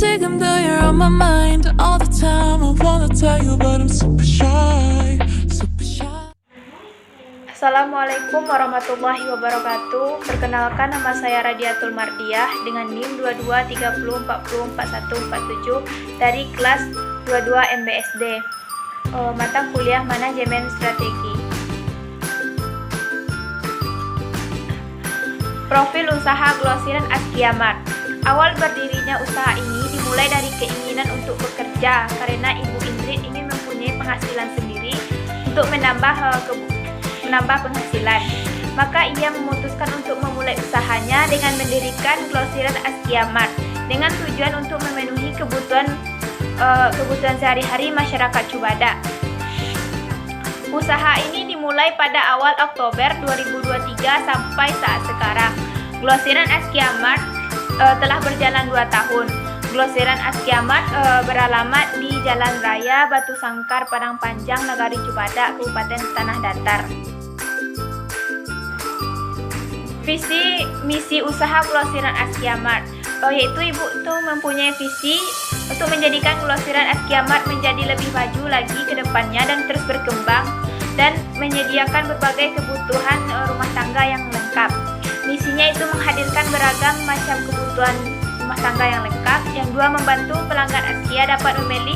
sick, I'm though you're on my mind all the time. I wanna tell you, but I'm super shy, super shy. Assalamualaikum warahmatullahi wabarakatuh. Perkenalkan, nama saya Radiatul Mardiah dengan NIM 2230404147 dari kelas 22 MBSD. Mata kuliah Manajemen Strategi. Profil usaha Glosiren Azkiamart. Awal berdirinya usaha ini dimulai dari keinginan untuk bekerja karena Ibu Indrit ingin mempunyai penghasilan sendiri untuk menambah penghasilan. Maka ia memutuskan untuk memulai usahanya dengan mendirikan Glosiren Azkiamart dengan tujuan untuk memenuhi kebutuhan sehari-hari masyarakat Cubada. Usaha ini dimulai pada awal Oktober 2023 sampai saat sekarang. Glosiren Azkiamart telah berjalan 2 tahun. Glosiren Azkiamart beralamat di Jalan Raya Batu Sangkar, Padang Panjang, Nagari Cubada, Kabupaten Tanah Datar. Visi misi usaha Glosiren Azkiamart, yaitu Ibu tuh mempunyai visi untuk menjadikan Glosiren Azkiamart menjadi lebih maju lagi ke depannya dan terus berkembang dan menyediakan berbagai kebutuhan rumah tangga yang lengkap. Misinya itu menghadirkan beragam macam kebutuhan rumah tangga yang lengkap. Yang dua, membantu pelanggan Azkia dapat memilih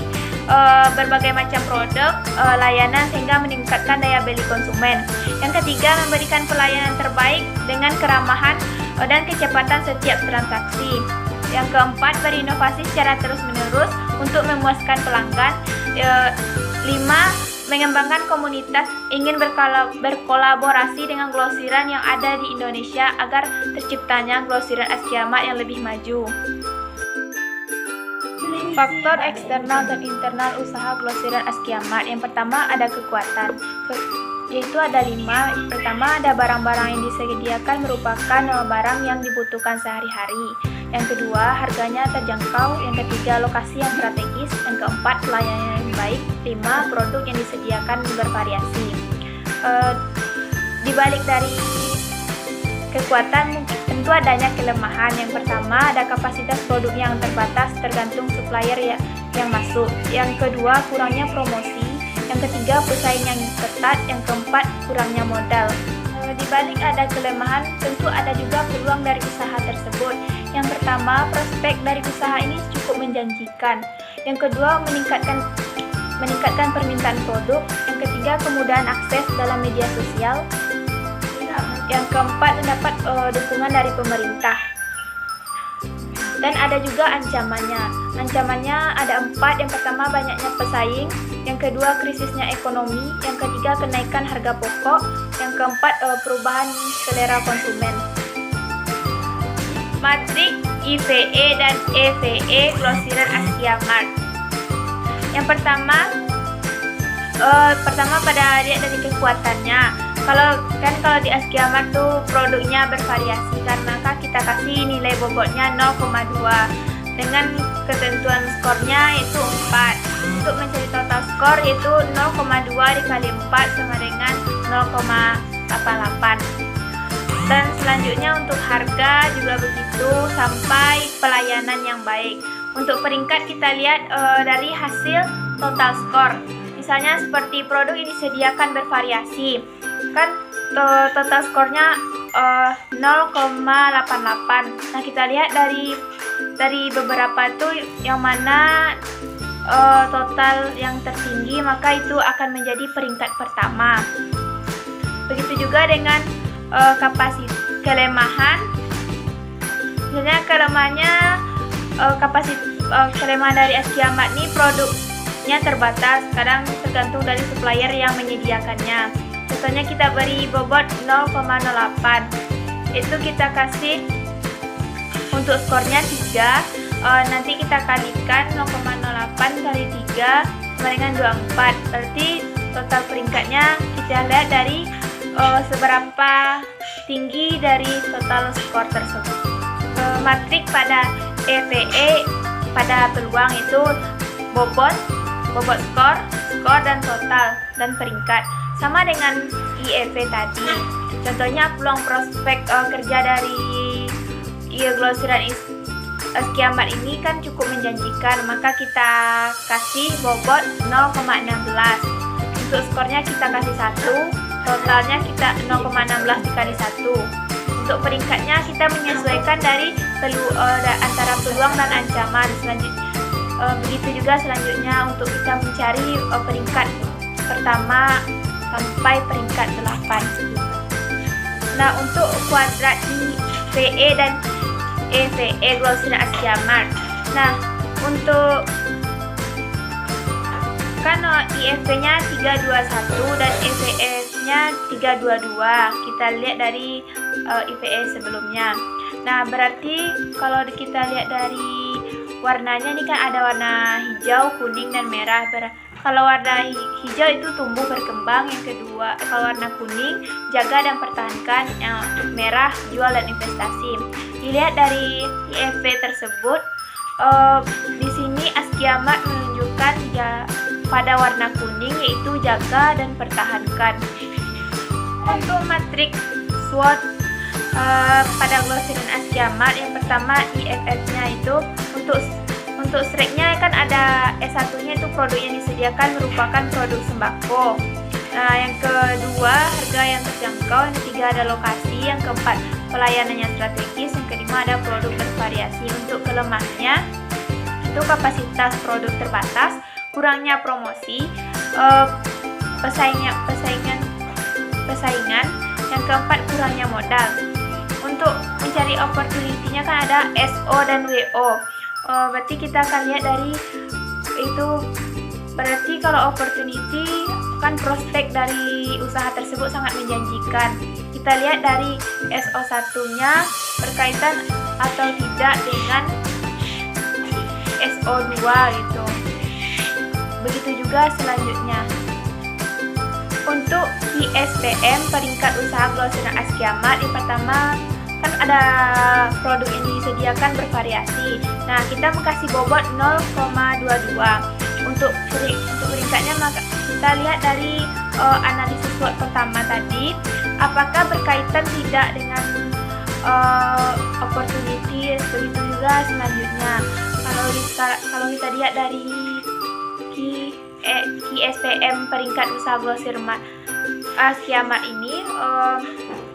berbagai macam produk layanan sehingga meningkatkan daya beli konsumen. Yang ketiga, memberikan pelayanan terbaik dengan keramahan dan kecepatan setiap transaksi. Yang keempat, berinovasi secara terus-menerus untuk memuaskan pelanggan. 5. Mengembangkan komunitas, ingin berkolaborasi dengan glosiran yang ada di Indonesia agar terciptanya Glosiren Azkiamart yang lebih maju. Faktor eksternal dan internal usaha Glosiren Azkiamart. Yang pertama, ada kekuatan, yaitu ada 5. Pertama, ada barang-barang yang disediakan merupakan barang yang dibutuhkan sehari-hari. Yang kedua, harganya terjangkau. Yang ketiga, lokasi yang strategis. Yang keempat, pelayanan yang baik. 5. Produk yang disediakan bervariasi. Di balik dari kekuatan tentu adanya kelemahan. Yang pertama, ada kapasitas produk yang terbatas tergantung supplier yang masuk. Yang kedua, kurangnya promosi. Yang ketiga, pesaing yang ketat. Yang keempat, kurangnya modal. Di balik ada kelemahan, tentu ada juga peluang dari usaha tersebut. Yang pertama, prospek dari usaha ini cukup menjanjikan. Yang kedua, meningkatkan permintaan produk. Yang ketiga, kemudahan akses dalam media sosial. Yang keempat, mendapat dukungan dari pemerintah. Dan ada juga ancamannya. Ancamannya ada 4. Yang pertama, banyaknya pesaing. Yang kedua, krisisnya ekonomi. Yang ketiga, kenaikan harga pokok. Yang keempat, perubahan selera konsumen. Matrik IVE dan EVE Glosiren Azkiamart. Yang pertama pada lihat dari kekuatannya. Kalau di Azkiamart tuh produknya bervariasi kan, maka kita kasih nilai bobotnya 0,2 dengan ketentuan skornya yaitu 4. Untuk mencari total skor yaitu 0,2 dikali 4 sama dengan 0,88. Dan selanjutnya untuk harga juga begitu sampai pelayanan yang baik. Untuk peringkat kita lihat dari hasil total skor. Misalnya seperti produk ini disediakan bervariasi. Kan total skornya 0,88. Nah, kita lihat dari beberapa itu yang mana total yang tertinggi, maka itu akan menjadi peringkat pertama. Begitu juga dengan kelemahan. Misalnya kelemahan dari Azkiamart ini produknya terbatas, kadang tergantung dari supplier yang menyediakannya. Contohnya kita beri bobot 0,08. Itu kita kasih untuk skornya 3. Nanti kita kalikan 0,08 kali 3 sama dengan 24. Berarti total peringkatnya kita lihat dari seberapa tinggi dari total skor tersebut. Matrik pada EVE pada peluang itu bobot skor dan total dan peringkat. Sama dengan IEV tadi. Contohnya peluang prospek kerja dari Glosiren kiamat ini kan cukup menjanjikan, maka kita kasih bobot 0,16. Untuk skornya kita kasih 1, totalnya kita 0,16 dikali 1. Untuk peringkatnya kita menyesuaikan dari antara peluang dan ancaman. Begitu juga selanjutnya untuk kita mencari peringkat pertama sampai peringkat 8. Nah, untuk kuadrat IVE dan EVE Glosiran Askiamart. Nah, untuk kan IFP-nya 321 dan EVE-nya 322. Kita lihat dari IVE sebelumnya. Nah, berarti kalau kita lihat dari warnanya ini kan ada warna hijau, kuning, dan merah. Kalau warna hijau itu tumbuh berkembang, yang kedua kalau warna kuning jaga dan pertahankan, yang merah jual dan investasi. Dilihat dari IFP tersebut, di sini Askiamart menunjukkan pada warna kuning, yaitu jaga dan pertahankan. Untuk matriks SWOT pada Glosiran Askiamart, yang pertama IFF-nya itu untuk strike-nya kan ada S1-nya itu produk yang disediakan merupakan produk sembako. Nah, yang kedua harga yang terjangkau, yang ketiga ada lokasi, yang keempat pelayanannya strategis, yang kelima ada produk bervariasi. Untuk kelemahannya itu kapasitas produk terbatas, kurangnya promosi, persaingan, yang keempat kurangnya modal. Untuk mencari opportunity-nya kan ada SO dan WO. Berarti kita akan lihat dari itu, berarti kalau opportunity kan prospek dari usaha tersebut sangat menjanjikan. Kita lihat dari SO1-nya berkaitan atau tidak dengan SO2 gitu. Begitu juga selanjutnya. Untuk ISPM peringkat usaha Glosiran Askiamart, yang pertama kan ada produk yang disediakan bervariasi. Nah, kita kasih bobot 0,22. Untuk peringkatnya maka kita lihat dari analisis SWOT pertama tadi, apakah berkaitan tidak dengan opportunity. Begitu juga selanjutnya. Kalau kita lihat dari ISPM peringkat usaha Glosiran Askiamart ini,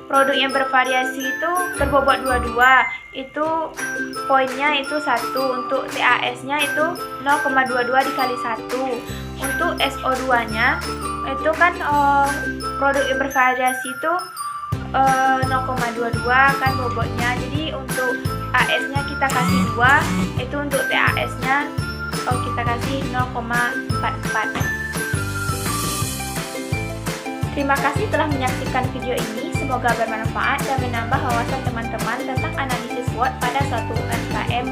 produk yang bervariasi itu berbobot 22, itu poinnya itu 1. Untuk TAS-nya itu 0,22 dikali 1. Untuk SO2-nya itu kan produk yang bervariasi itu 0,22 kan bobotnya. Jadi untuk AS-nya kita kasih 2, itu untuk TAS-nya kita kasih 0,44. Terima kasih telah menyaksikan video ini. Semoga bermanfaat dan menambah wawasan teman-teman tentang analisis SWOT pada suatu UMKM